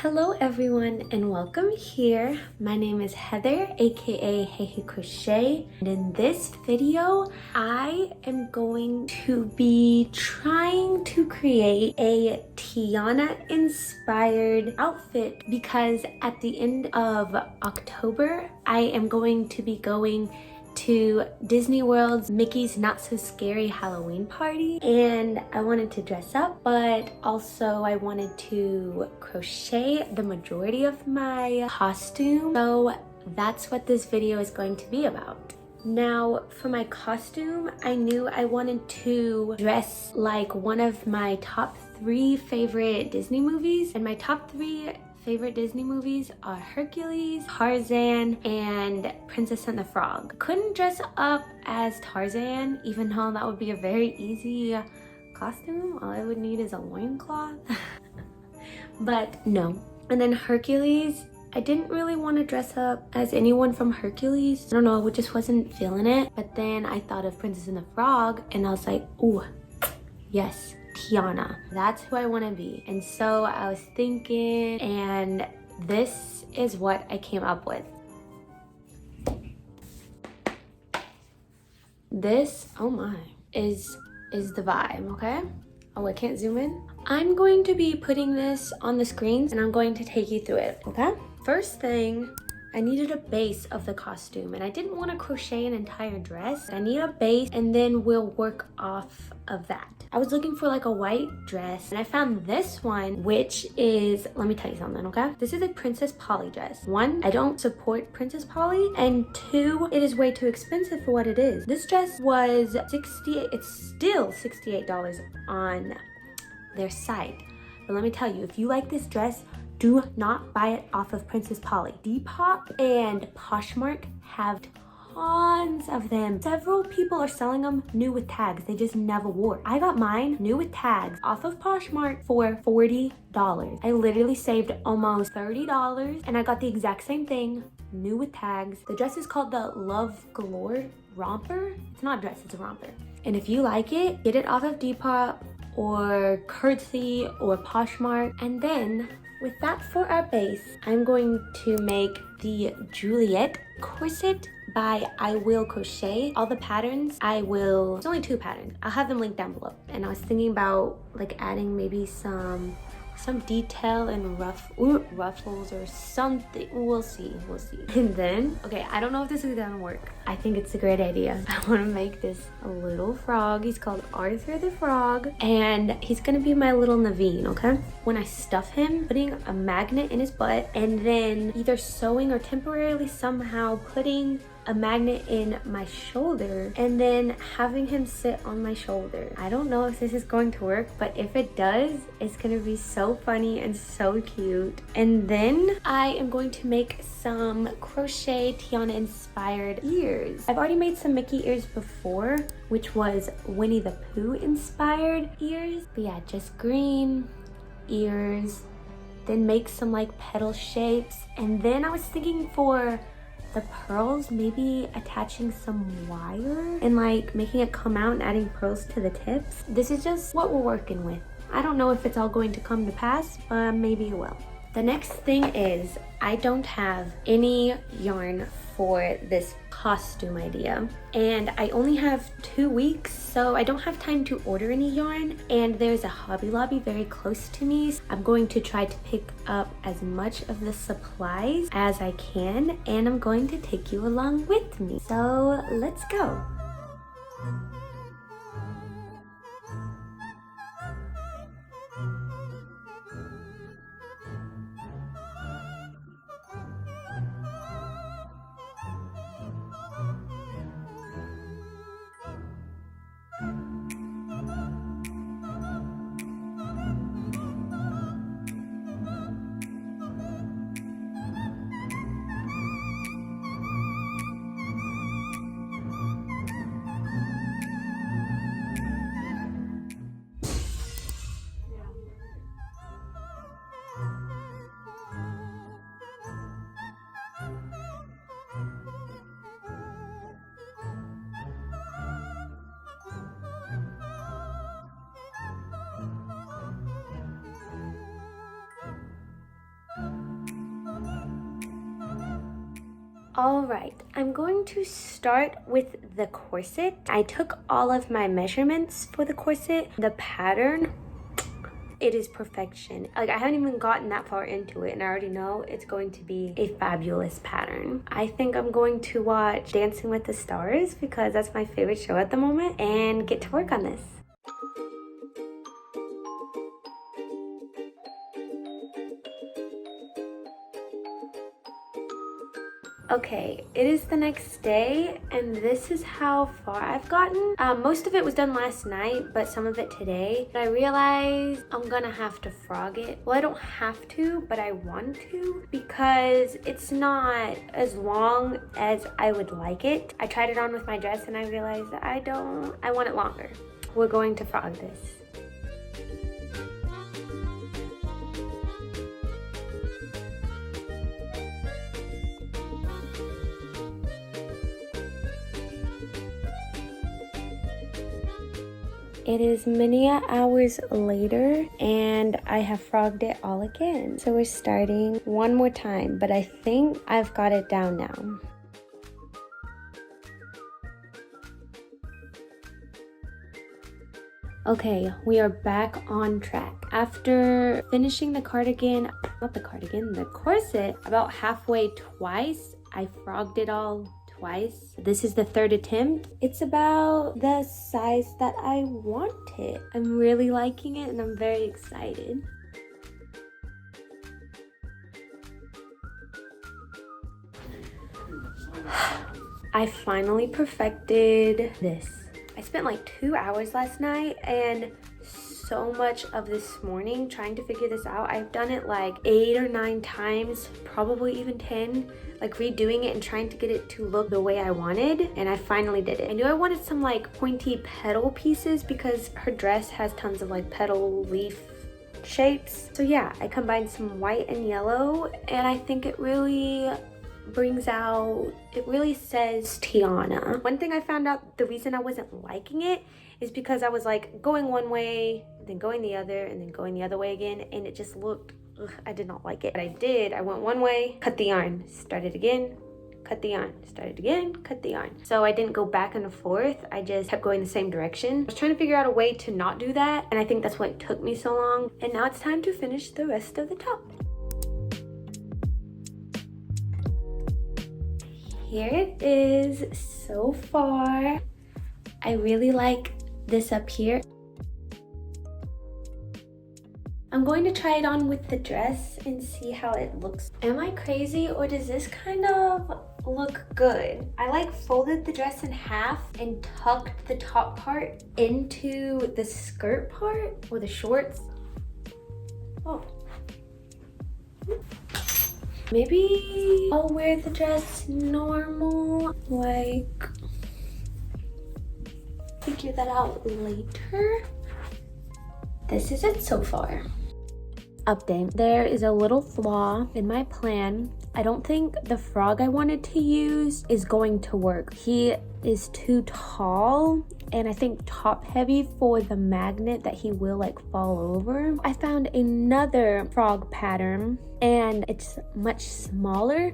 Hello everyone and welcome here. My name is Heather, aka Hayhay Crochet, and in this video I am going to be trying to create a Tiana inspired outfit because at the end of October I am going to be going to Disney World's Mickey's Not So Scary Halloween party, and I wanted to dress up, but also I wanted to crochet the majority of my costume, so that's what this video is going to be about. Now for my costume, I knew I wanted to dress like one of my top 3 favorite Disney movies, and my top 3 favorite Disney movies are Hercules, Tarzan, and Princess and the Frog. Couldn't dress up as Tarzan, even though that would be a very easy costume. All I would need is a loincloth. But no. And then Hercules, I didn't really want to dress up as anyone from Hercules. I don't know, I just wasn't feeling it. But then I thought of Princess and the Frog, and I was like, ooh, yes. Tiana, that's who I want to be. And so I was thinking, and this is what I came up with. This, oh my, is the vibe, okay? Oh, I can't zoom in. I'm going to be putting this on the screens and I'm going to take you through it, okay? First thing, I needed a base of the costume, and I didn't want to crochet an entire dress. I need a base and then we'll work off of that. I was looking for like a white dress, and I found this one, which is, let me tell you something, okay? This is a Princess Polly dress. 1, I don't support Princess Polly, and 2, it is way too expensive for what it is. This dress was it's still $68 on their site. But let me tell you, if you like this dress, do not buy it off of Princess Polly. Depop and Poshmark have tons of them. Several people are selling them new with tags. They just never wore. I got mine new with tags off of Poshmark for $40. I literally saved almost $30, and I got the exact same thing new with tags. The dress is called the Love Galore Romper. It's not a dress, it's a romper. And if you like it, get it off of Depop or Curtsy or Poshmark. And then with that for our base, I'm going to make the Juliet corset by I Will Crochet. All the patterns, it's only 2 patterns. I'll have them linked down below. And I was thinking about like adding maybe some detail and ruffles or something. We'll see. And then, okay, I don't know if this is gonna work. I think it's a great idea. I want to make this a little frog. He's called Arthur the Frog, and he's gonna be my little Naveen, okay? When I stuff him, putting a magnet in his butt, and then either sewing or temporarily somehow putting a magnet in my shoulder, and then having him sit on my shoulder. I don't know if this is going to work, but if it does, it's gonna be so funny and so cute. And then I am going to make some crochet Tiana inspired ears. I've already made some Mickey ears before, which was Winnie the Pooh inspired ears. But yeah, just green ears, then make some like petal shapes. And then I was thinking for the pearls, maybe attaching some wire and like making it come out and adding pearls to the tips. This is just what we're working with. I don't know if it's all going to come to pass, but maybe it will. The next thing is I don't have any yarn for this costume idea, and I only have 2 weeks, so I don't have time to order any yarn, and there's a Hobby Lobby very close to me. So I'm going to try to pick up as much of the supplies as I can, and I'm going to take you along with me. So let's go. All right, I'm going to start with the corset. I took all of my measurements for the corset. The pattern, it is perfection. Like, I haven't even gotten that far into it and I already know it's going to be a fabulous pattern. I think I'm going to watch Dancing with the Stars because that's my favorite show at the moment and get to work on this. Okay, it is the next day and this is how far I've gotten. Most of it was done last night, but some of it today. I realized I'm gonna have to frog it. Well, I don't have to, but I want to because it's not as long as I would like it. I tried it on with my dress and I realized that I want it longer. We're going to frog this. It is many hours later and I have frogged it all again. So we're starting one more time, but I think I've got it down now. Okay, we are back on track. After finishing the corset about halfway twice, I frogged it all twice. This is the third attempt. It's about the size that I want it. I'm really liking it and I'm very excited. I finally perfected this. I spent like 2 hours last night and so much of this morning trying to figure this out. I've done it like 8 or 9 times, probably even 10, like redoing it and trying to get it to look the way I wanted, and I finally did it. I knew I wanted some like pointy petal pieces because her dress has tons of like petal leaf shapes. So yeah, I combined some white and yellow and I think it really brings out, it really says Tiana. One thing I found out, the reason I wasn't liking it is because I was like going one way, then going the other, and then going the other way again, and it just looked, I did not like it. But I went one way, cut the yarn, started again, cut the yarn, started again, cut the yarn. So I didn't go back and forth, I just kept going the same direction. I was trying to figure out a way to not do that, and I think that's why it took me so long. And now it's time to finish the rest of the top. Here it is so far. I really like this up here. I'm going to try it on with the dress and see how it looks. Am I crazy or does this kind of look good? I like folded the dress in half and tucked the top part into the skirt part or the shorts. Oh. Maybe I'll wear the dress normal, like figure that out later. This is it so far. Update. There is a little flaw in my plan. I don't think the frog I wanted to use is going to work. He is too tall and I think top heavy for the magnet that he will like fall over. I found another frog pattern and it's much smaller,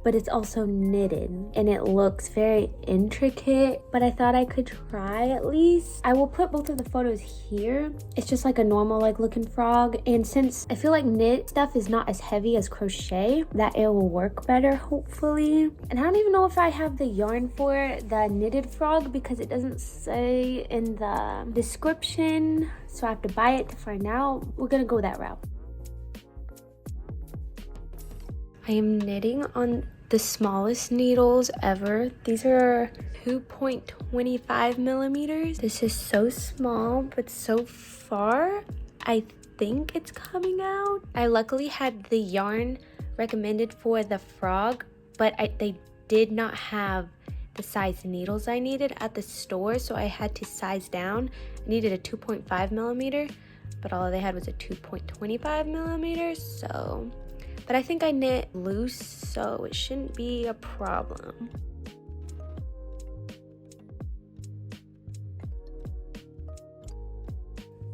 but it's also knitted and it looks very intricate, but I thought I could try at least. I will put both of the photos here. It's just like a normal like looking frog, and since I feel like knit stuff is not as heavy as crochet, that it will work better hopefully. And I don't even know if I have the yarn for the knitted frog because it doesn't say in the description, so I have to buy it to find out. We're gonna go that route. I am knitting on the smallest needles ever. These are 2.25 millimeters. This is so small, but so far, I think it's coming out. I luckily had the yarn recommended for the frog, but they did not have the size needles I needed at the store, so I had to size down. I needed a 2.5 millimeter, but all they had was a 2.25 millimeters, so. But I think I knit loose, so it shouldn't be a problem.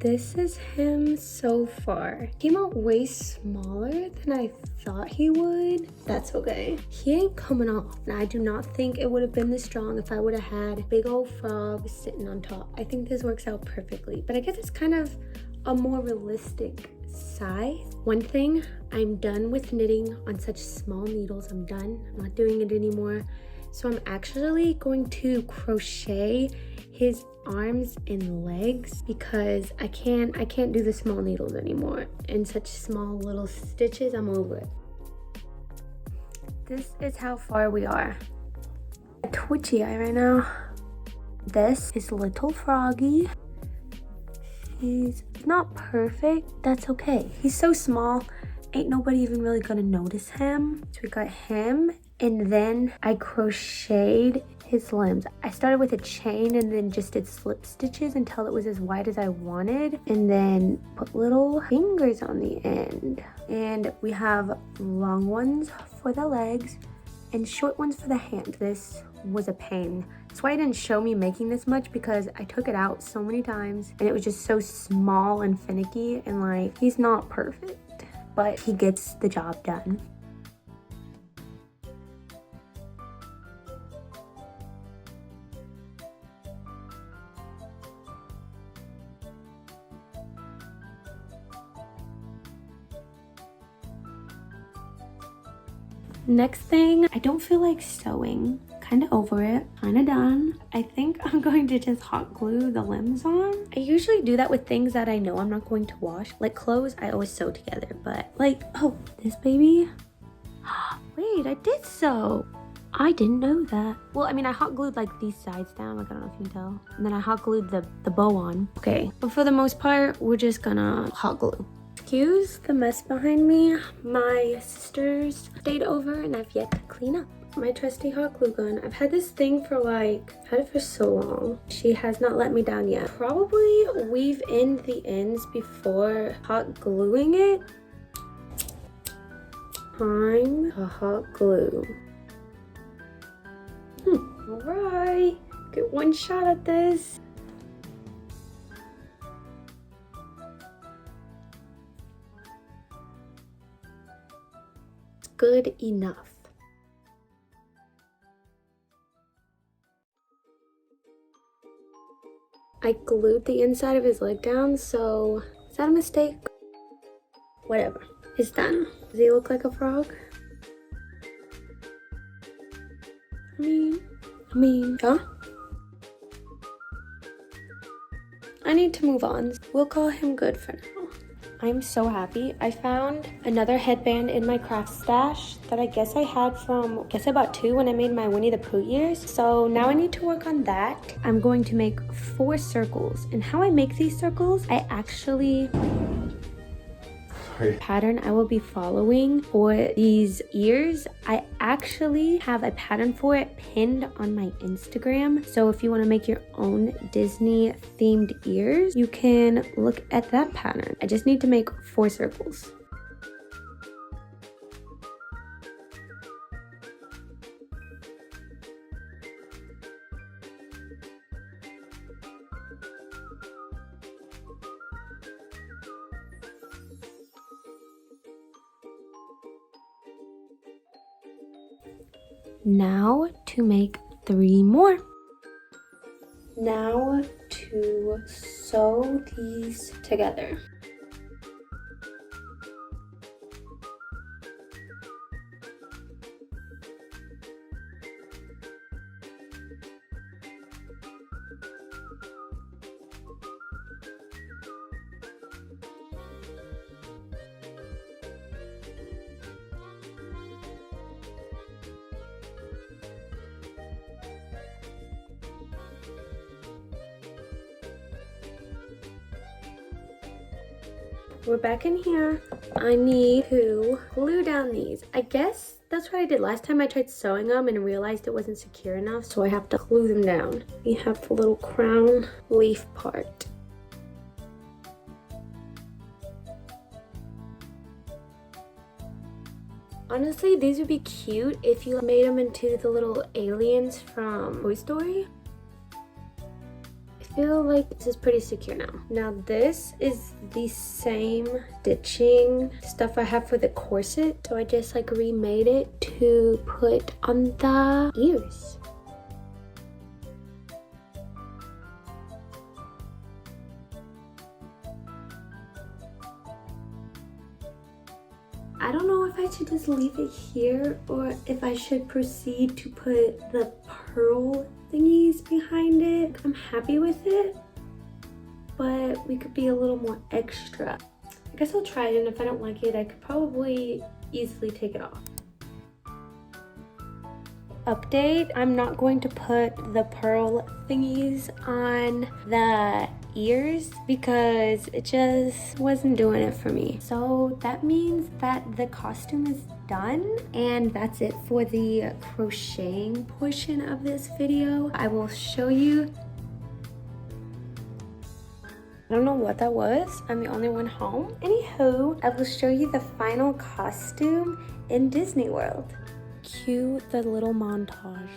This is him so far. He came out way smaller than I thought he would. That's okay. He ain't coming off. And I do not think it would have been this strong if I would have had big old frog sitting on top. I think this works out perfectly. But I guess it's kind of a more realistic size. One thing, I'm done with knitting on such small needles. I'm done. I'm not doing it anymore. So I'm actually going to crochet his arms and legs because I can't do the small needles anymore and such small little stitches. I'm over it. This is how far we are. A twitchy eye right now. This is little froggy. He's not perfect. That's okay. He's so small. Ain't nobody even really gonna notice him. So we got him, and then I crocheted his limbs. I started with a chain and then just did slip stitches until it was as wide as I wanted, and then put little fingers on the end. And we have long ones for the legs and short ones for the hand. This was a pain. That's why it didn't show me making this much, because I took it out so many times and it was just so small and finicky, and like, he's not perfect, but he gets the job done. Next thing, I don't feel like sewing. Kind of over it, kind of done. I think I'm going to just hot glue the limbs on. I usually do that with things that I know I'm not going to wash. Like clothes, I always sew together, but like, oh, this baby. Wait, I did sew. I didn't know that. Well, I mean, I hot glued like these sides down, like I don't know if you can tell. And then I hot glued the bow on. Okay, but for the most part, we're just gonna hot glue. Excuse the mess behind me. My sisters stayed over and I've yet to clean up. My trusty hot glue gun. I've had this thing for like, I've had it for so long. She has not let me down yet. Probably weave in the ends before hot gluing it. Time to hot glue. All right, get one shot at this. It's good enough. I glued the inside of his leg down, so is that a mistake? Whatever, it's done. Does he look like a frog? I mean, huh? I need to move on. We'll call him good for now. I'm so happy. I found another headband in my craft stash that I guess I had from, I bought 2 when I made my Winnie the Pooh ears. So now I need to work on that. I'm going to make 4 circles. And how I make these circles, I actually... pattern I will be following for these ears, I actually have a pattern for it pinned on my Instagram. So if you want to make your own Disney themed ears, you can look at that pattern. I just need to make 4 circles. Now to make 3 more. Now to sew these together. We're back in here. I need to glue down these. I guess that's what I did last time. I tried sewing them and realized it wasn't secure enough, so I have to glue them down. We have the little crown leaf part. Honestly, these would be cute if you made them into the little aliens from Toy Story. feel like this is pretty secure now. Now this is the same stitching stuff I have for the corset. So I just like remade it to put on the ears. I don't know if I should just leave it here or if I should proceed to put the pearl thingies behind it. I'm happy with it, but we could be a little more extra. I guess I'll try it, and if I don't like it, I could probably easily take it off. Update, I'm not going to put the pearl thingies on the ears because it just wasn't doing it for me. So that means that the costume is done, and that's it for the crocheting portion of this video. I will show you. I don't know what that was. I'm the only one home. Anywho, I will show you the final costume in Disney World. Cue the little montage.